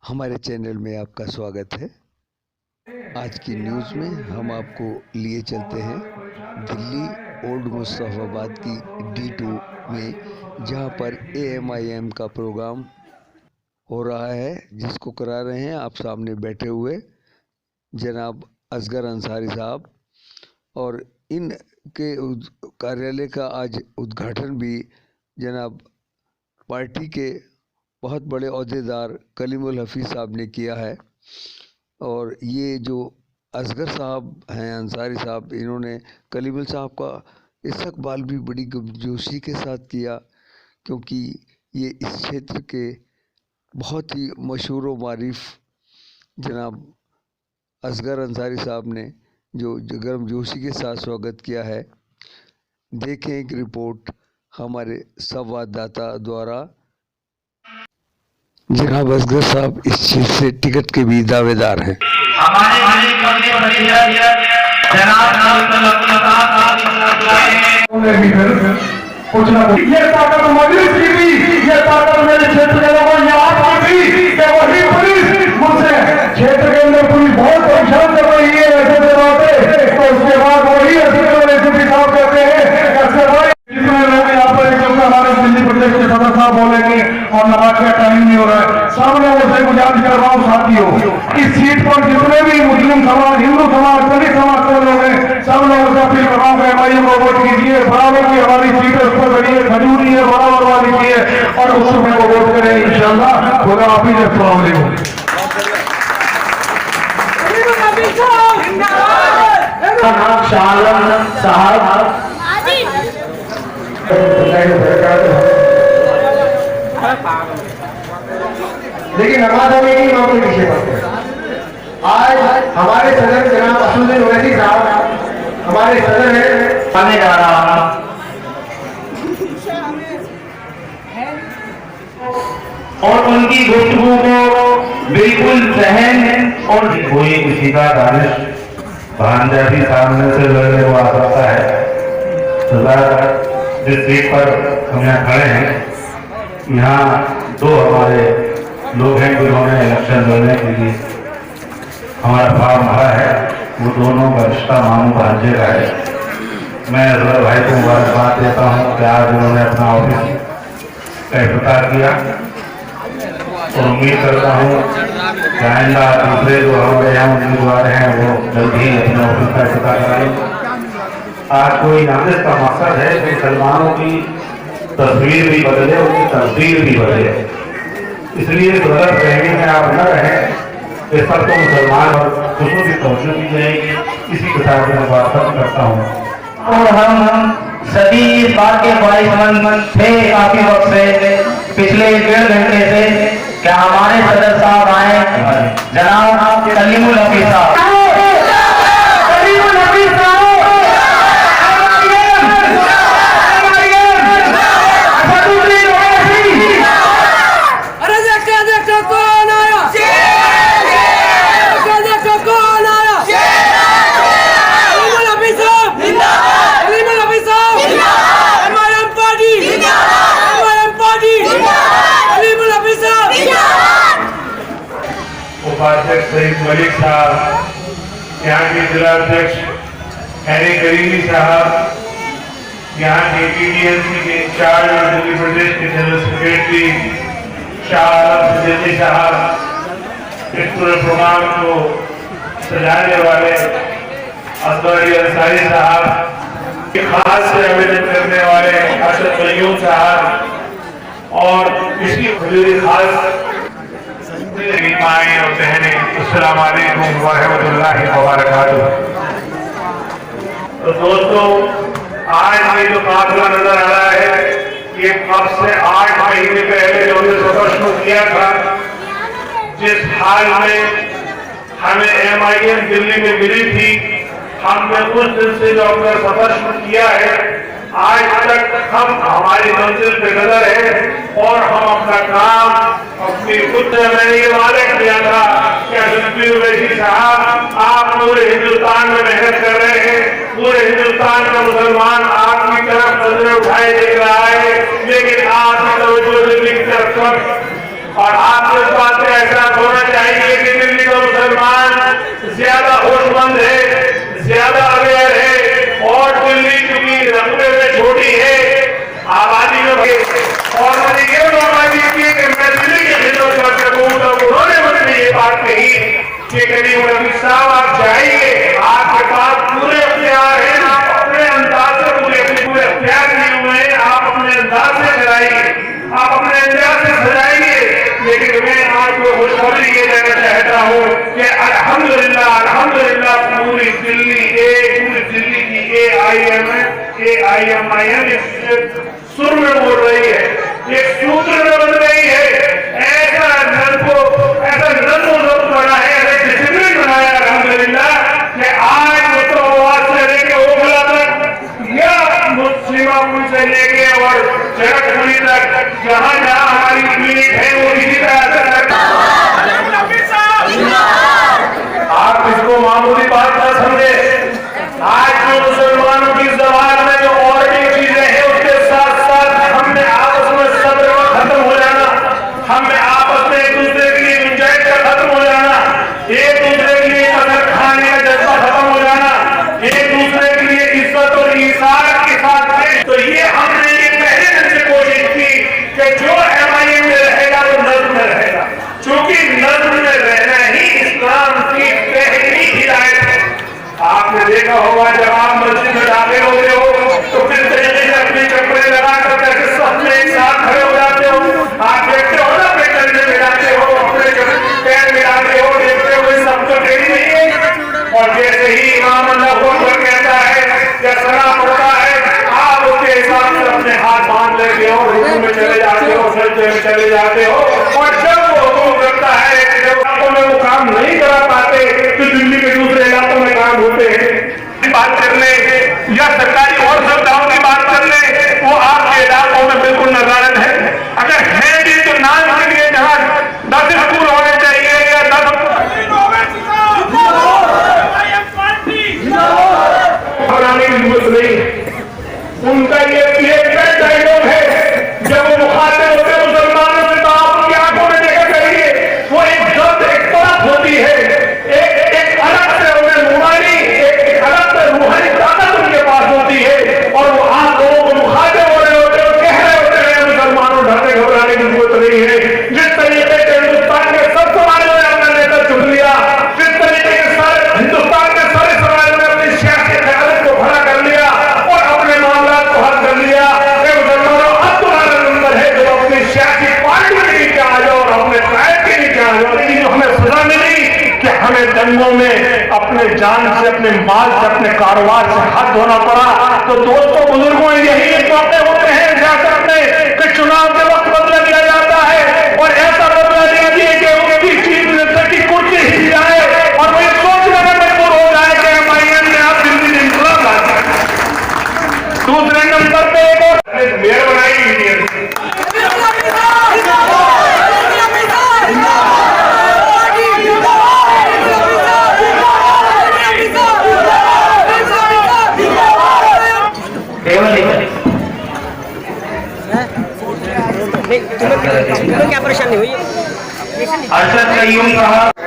हमारे चैनल में आपका स्वागत है। आज की न्यूज़ में हम आपको लिए चलते हैं दिल्ली ओल्ड मुस्तफ़ाबाद की D2 में, जहां पर AMIM का प्रोग्राम हो रहा है, जिसको करा रहे हैं आप सामने बैठे हुए जनाब असगर अंसारी साहब। और इन के कार्यालय का आज उद्घाटन भी जनाब पार्टी के बहुत बड़े ओहदेदार कलीमुल हफीज़ साहब ने किया है। और ये जो असगर साहब हैं, अंसारी साहब, इन्होंने कलीमुल साहब का इस्तकबाल भी बड़ी गर्मजोशी के साथ किया, क्योंकि ये इस क्षेत्र के बहुत ही मशहूर व मारिफ जनाब असगर अंसारी साहब ने जो गर्मजोशी के साथ स्वागत किया है। देखें एक रिपोर्ट हमारे संवाददाता द्वारा। जनाब असगर साहब इस चीज से टिकट के भी दावेदार हैं। कुछ ना कुछ ये ताकत मजलिस की भी, ये ताकत मेरे क्षेत्र के लोगों ने आपकी भी कि वही पुलिस मुझसे क्षेत्र के अंदर पुलिस बहुत परेशान कर रही है ऐसे दबाते, तो उसके बाद वही एसपी साहब कहते हैं ऐसे भाई जितने लोग यहाँ पर एकदम हमारे दिल्ली प्रदेश के सदर साहब बोलेंगे और नमाज का टाइम नहीं हो रहा है। सब लोगों से गुजारिश कर रहा हूँ साथियों, इस सीट पर जितने भी मुस्लिम समाज, हिंदू समाज, दलित समाज के लोग हैं, सब लोगों से अपील कर रहा हूँ MIM को वोट कीजिए। बराबर की हमारी सीट उस पर बढ़िए, खजूरी है, बराबर वाली की है, और उस समय को वोट करें इंशाल्लाह। खुदा हाफिज़, अस्सलाम वालेकुम। साहब लेकिन नमाज हमें नहीं मामले पीछे पड़ते। आज हमारे सदर जनाब असुद्दीन ओवैसी साहब हमारे सदर है आने जा रहा और उनकी गुफ्तगू को बिल्कुल सहन और कोई किसी का दानिश भांजा भी सामने से लड़ने को आ सकता है। जिस सीट पर हम यहाँ खड़े हैं, यहाँ दो हमारे लोग हैं जिन्होंने इलेक्शन लड़ने के लिए हमारा फॉर्म भरा है। वो दोनों का रिश्ता मामू भांजे का है। मैं असगर भाई को मुबारकबाद देता हूँ कि आज उन्होंने अपना ऑफिस का इफ्तिताह किया, और उम्मीद करता हूँ कि आइंदा दूसरे जो हमारे यहाँ उम्मीदवार हैं वो जल्द ही अपने ऑफिस का इफ्तिताह कराएंगे। आज कोई आने का मकसद है कि मुसलमानों की तस्वीर भी बदले, उनकी तस्वीर भी बदले। इसलिए गलत फहमी में आप न रहें, इस पर तो मुसलमान और खुशों की तवज्जो की जाएगी। इसी के साथ मैं बात करता हूँ। और हम सभी इस बात के ख्वाहिशमंद थे काफी वक्त से, पिछले 1.5 घंटे से, क्या हमारे सदर साहब आए, जनाब कलीमुल हफीज़ साहब। उपाध्यक्ष सईद मलिक साहब, यहाँ के जिला अध्यक्ष हैरी करीमी साहब, यहाँ के PDMC के इंचार्ज और दिल्ली प्रदेश के जनरल सेक्रेटरी शाह आलम सिद्दीकी साहब, इस पूरे प्रोग्राम को सजाने वाले असगर अंसारी साहब, खास से आवेदन करने वाले असद कयूम साहब, और इसकी खजूरी खास माएँ और बहनें, अस्सलाम वालेकुम व रहमतुल्लाहि व बरकातुहू। तो दोस्तों, आज ये जो काफिला नजर आ रहा है, ये कब से 8 महीने पहले जो हमने सफर शुरू किया था, जिस हाल में हमें MIM दिल्ली में मिली थी, हमने उस दिन से जो अपना सफर शुरू किया है, आज तक हम हमारी मंजिल पे नजर है, और हम अपना काम अपनी खुद मैंने ये वादे किया था कि असुद्दीन ओवैसी साहब, आप पूरे हिंदुस्तान में मेहनत कर रहे हैं, पूरे हिंदुस्तान का मुसलमान आपकी तरफ नजरें उठाए देख रहा है, लेकिन आपकी तवज्जो दिल्ली की तरफ, और आप इस बात से ऐसा हो रहे चाहिए कि दिल्ली का मुसलमान ज्यादा होशमंद है, ज्यादा अवेयर है, और दिल्ली क्योंकि रकबे में छोटी है, आबादी में, और मैंने ये बात की कि मैं दिल्ली की खिदमत कर सकूं, तो उन्होंने मुझे ये बात कही कि करीम नबी साहब आप जाइए, आपके पास पूरे अख्तियार हैं, आप अपने अंदाज से पूरे अख्तियार लिए हुए हैं, आप अपने अंदाज से कराइए, आप अपने अंदाज से सजाइए। लेकिन मैं आपको खुशखबरी ये देना चाहता हूँ कि अल्हम्दुलिल्लाह अल्हम्दुलिल्लाह पूरी दिल्ली की AIMIM इस सुर में बोल रही है, एक सूत्र में बन रही है। ऐसा नज़्म बना है, ऐसा डिसिप्लिन बनाया अल्हम्दुलिल्लाह कि आज मुतवाद से लेके ओखला तक या मुस्लिमा पुल से लेके और जगतपुरी तक जहां जहां हमारी यूनिट है वो इसी तरह से आप इसको मामूली बात न समझे। आज जो मुसलमानों की जबान में जो और भी चीजें हैं उसके साथ साथ हमने आपस में सब्र खत्म हो जाना, हमें आपस में एक दूसरे के लिए गुंजाइश का खत्म हो जाना, एक दूसरे के लिए कसर खाने का जज्बा खत्म हो जाना, एक दूसरे के लिए इज्जत और ईसार के साथ तो ये हमने ये पहले दिन से कोशिश की कि जो MIM में रहेगा वो नज़्म में रहेगा, क्योंकि नज़्म में रहना ही इस्लाम की पहली हिदायत है। आपने देखा होगा जब आप मस्जिद में दाखिल होते हो तो फिर तरीके से अपने कपड़े लगा कर सब में एक साथ खड़े हो जाते हो, आप देखते हो ना, अपने कंधे मिलाते हो, अपने पैर मिलाते हो, देखते हो सब तो टेढ़ी नहीं है। और जैसे ही इमाम अल्लाह अकबर कहता है या सलाम पढ़ता है, आप उसके हिसाब से अपने हाथ बांध लेते हो, रुकू में चले जाते हो, सजदे में चले जाते हो। और जब वो हुक्म करता है कि जब इलाकों में वो काम नहीं करा पाते तो दिल्ली के दूसरे इलाकों में काम होते हैं, बात कर ले या सरकारी और सुविधाओं की बात कर ले, वो आपके इलाकों में बिल्कुल नजारत है। अगर है भी तो नाम के लिए जहाँ 10 स्कूल होने चाहिए या 10 बनाने की जरूरत नहीं। उनका ये डायलॉग है जब वो मुखातिब होते मुसलमानों से, तो आप उनकी आंखों में देखा करिए, वो एक दर्द, एक तरफ होती है, एक अलग से उन्हें रूहानी, एक अलग से रूहानी ताकत उनके पास होती है, और वो आप लोगों को मुखातिब हो रहे होते हैं, कह रहे होते हैं मुसलमानों डरने घबराने की जरूरत नहीं है। जिस तरीके से हिंदुस्तान के सब समाजों ने अपना नेता चुन लिया, जिस तरीके के सारे हिंदुस्तान के सारे समाजों ने अपनी सियासी क़यादत को खड़ा कर लिया और अपने मामला को हल कर लिया, मुसलमानों अब तुम्हारा नंबर है जो अपनी सियासी पार्टी के नीचे आ जाओ और अपने कायद के नीचे आ जाओ। लेकिन जो हमें सजा मिली कि हमें दंगों में अपने जान से, अपने माल से, अपने कारोबार से हाथ धोना पड़ा, तो दोस्तों बुजुर्गों यही मौके होते हैं सियासत में कि चुनाव के वक्त बदला दिया जाता है, और ऐसा बदला दिया दिए कि उनकी चीफ मिनिस्टर की कुर्सी हिल जाए और वो ये सोचने में मजबूर हो जाए कि MIM ने आप दिल्ली में इंतजाम ला दिया। दूसरे नंबर पे एक और मेयर बनाई इंडियन तुम्हें क्या परेशानी हुई है?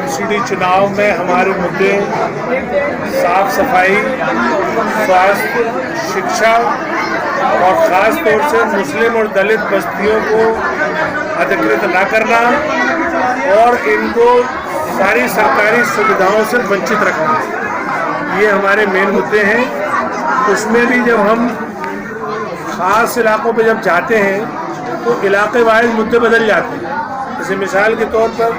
MCD चुनाव में हमारे मुद्दे साफ सफाई, स्वास्थ्य, शिक्षा और खास तौर से मुस्लिम और दलित बस्तियों को अधिकृत न करना और इनको सारी सरकारी सुविधाओं से वंचित रखना, ये हमारे मेन मुद्दे हैं। उसमें भी जब हम खास इलाकों पे जब जाते हैं तो इलाके वाइज मुद्दे बदल जाते हैं। जैसे मिसाल के तौर पर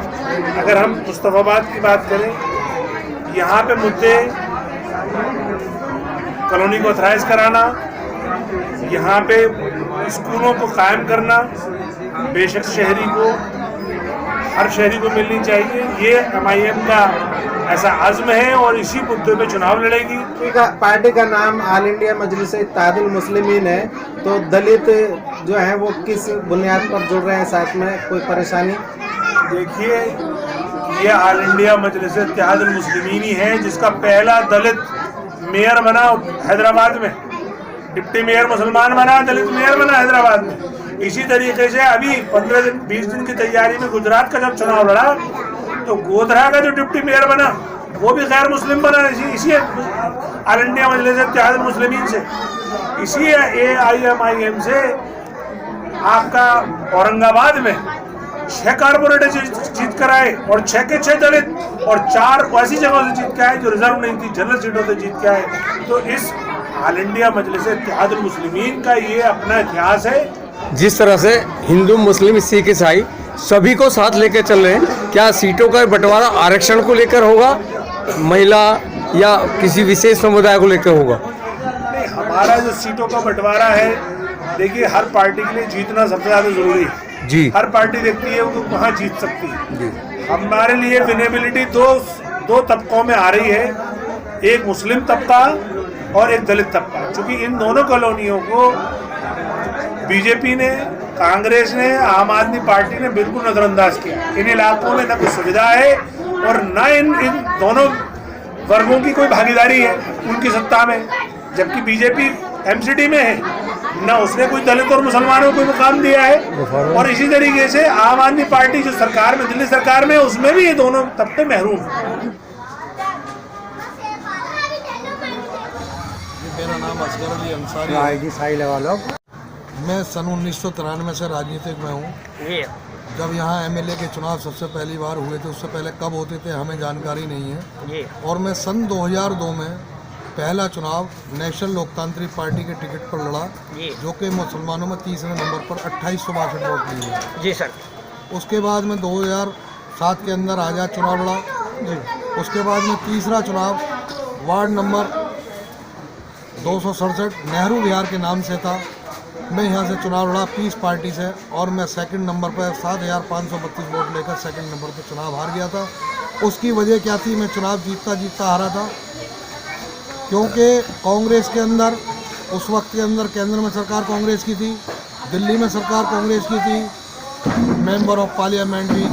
अगर हम मुस्तफाबाद की बात करें, यहाँ पे मुद्दे कॉलोनी को ऑथराइज कराना, यहाँ पे स्कूलों को कायम करना, बेशक हर शहरी को मिलनी चाहिए, ये MIM का ऐसा अज़्म है और इसी मुद्दे पे चुनाव लड़ेगी। पार्टी का नाम ऑल इंडिया मजलिस इत्तेहादुल मुस्लिमीन है, तो दलित जो है वो किस बुनियाद पर जुड़ रहे हैं साथ में, कोई परेशानी? देखिए, ये ऑल इंडिया मजलिस इत्तेहादुल मुस्लिमीन ही है जिसका पहला दलित मेयर बना हैदराबाद में, डिप्टी मेयर मुसलमान बना, दलित मेयर बना हैदराबाद में। इसी तरीके से अभी 15-20 दिन की तैयारी में गुजरात का जब चुनाव लड़ा तो गोधरा का जो डिप्टी मेयर बना वो भी गैर मुस्लिम बना इसी ऑल इंडिया मजलिस इत्तेहाद मुस्लिमीन से, इसी AIMIM से। आपका औरंगाबाद में 6 कारपोरेटर जीत कर आए और 6 के 6 दलित और 4 ऐसी जगहों से जीत के आए जो रिजर्व नहीं थी, जनरल सीटों से जीत के आए। तो इस ऑल इंडिया मजलिस इत्तेहाद मुस्लिमीन का ये अपना इतिहास है। जिस तरह से हिंदू मुस्लिम सिख ईसाई सभी को साथ लेकर चल रहे हैं, क्या सीटों का बंटवारा आरक्षण को लेकर होगा, महिला या किसी विशेष समुदाय को लेकर होगा? नहीं, हमारा जो सीटों का बंटवारा है, देखिए हर पार्टी के लिए जीतना सबसे ज्यादा जरूरी है जी। हर पार्टी देखती है वो कहाँ जीत सकती है जी। हमारे लिए विनेबिलिटी दो तबकों में आ रही है, एक मुस्लिम तबका और एक दलित तबका। क्योंकि इन दोनों कॉलोनियों को बीजेपी ने, कांग्रेस ने, आम आदमी पार्टी ने बिल्कुल नजरअंदाज किया। इन इलाकों में न कोई सुविधा है और न इन दोनों वर्गों की कोई भागीदारी है उनकी सत्ता में, जबकि बीजेपी MCD में है, न उसने कोई दलित और मुसलमानों को कोई मुकाम दिया है। और इसी तरीके से आम आदमी पार्टी जो सरकार में, दिल्ली सरकार में, उसमें भी ये दोनों तबके महरूम हैं। मेरा नाम असगर अली अंसारी है। मैं सन 1993 से राजनीतिक में हूँ। जब यहाँ MLA के चुनाव सबसे पहली बार हुए थे, उससे पहले कब होते थे हमें जानकारी नहीं है। और मैं सन 2002 में पहला चुनाव नेशनल लोकतांत्रिक पार्टी के टिकट पर लड़ा, जो कि मुसलमानों में तीसरे नंबर पर 2862 वोट लिए जी सर। उसके बाद में 2007 के अंदर आज़ाद चुनाव लड़ा जी। उसके बाद में तीसरा चुनाव वार्ड नंबर 267 नेहरू विहार के नाम से था। मैं यहाँ से चुनाव लड़ा पीस पार्टी से और मैं सेकंड नंबर पर 7532 वोट लेकर सेकंड नंबर पर चुनाव हार गया था। उसकी वजह क्या थी? मैं चुनाव जीतता हारा था, क्योंकि कांग्रेस के अंदर उस वक्त के अंदर केंद्र में सरकार कांग्रेस की थी, दिल्ली में सरकार कांग्रेस की थी, मेंबर ऑफ पार्लियामेंट भी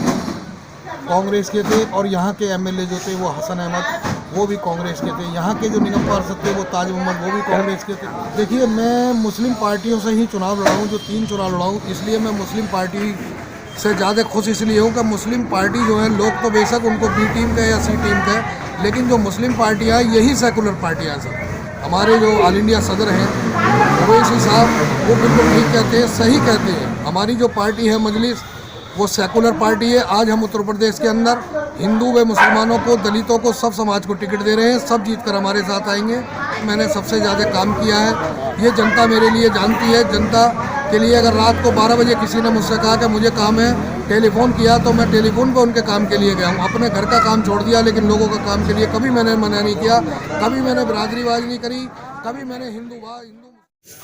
कांग्रेस के थे और यहाँ के MLA जो थे वो हसन अहमद वो भी कांग्रेस के थे, यहाँ के जो निगम पार्षद थे वो ताज मोहम्मद वो भी कांग्रेस के थे। देखिए, मैं मुस्लिम पार्टियों से ही चुनाव लड़ा हूँ, जो 3 चुनाव लड़ा हूँ, इसलिए मैं मुस्लिम पार्टी से ज़्यादा खुश इसलिए हूँ कि मुस्लिम पार्टी जो है, लोग तो बेशक उनको B टीम का या C टीम का है, लेकिन जो मुस्लिम पार्टियाँ यही सेकुलर पार्टियाँ हैं सर। हमारे जो ऑल इंडिया सदर हैं ओवैसी साहब वो बिल्कुल ठीक कहते हैं, सही कहते हैं। हमारी जो पार्टी है मजलिस वो सेकुलर पार्टी है। आज हम उत्तर प्रदेश के अंदर हिंदू व मुसलमानों को, दलितों को, सब समाज को टिकट दे रहे हैं, सब जीत कर हमारे साथ आएंगे। मैंने सबसे ज़्यादा काम किया है, ये जनता मेरे लिए जानती है। जनता के लिए अगर रात को 12 बजे किसी ने मुझसे कहा कि मुझे काम है, टेलीफोन किया तो मैं टेलीफोन पे उनके काम के लिए गया हूँ। अपने घर का काम छोड़ दिया, लेकिन लोगों का काम के लिए कभी मैंने मना नहीं किया, कभी मैंने बिरादरीबाज नहीं करी, कभी मैंने हिंदू।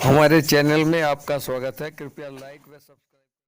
हमारे चैनल में आपका स्वागत है। कृपया लाइक व सब्सक्राइब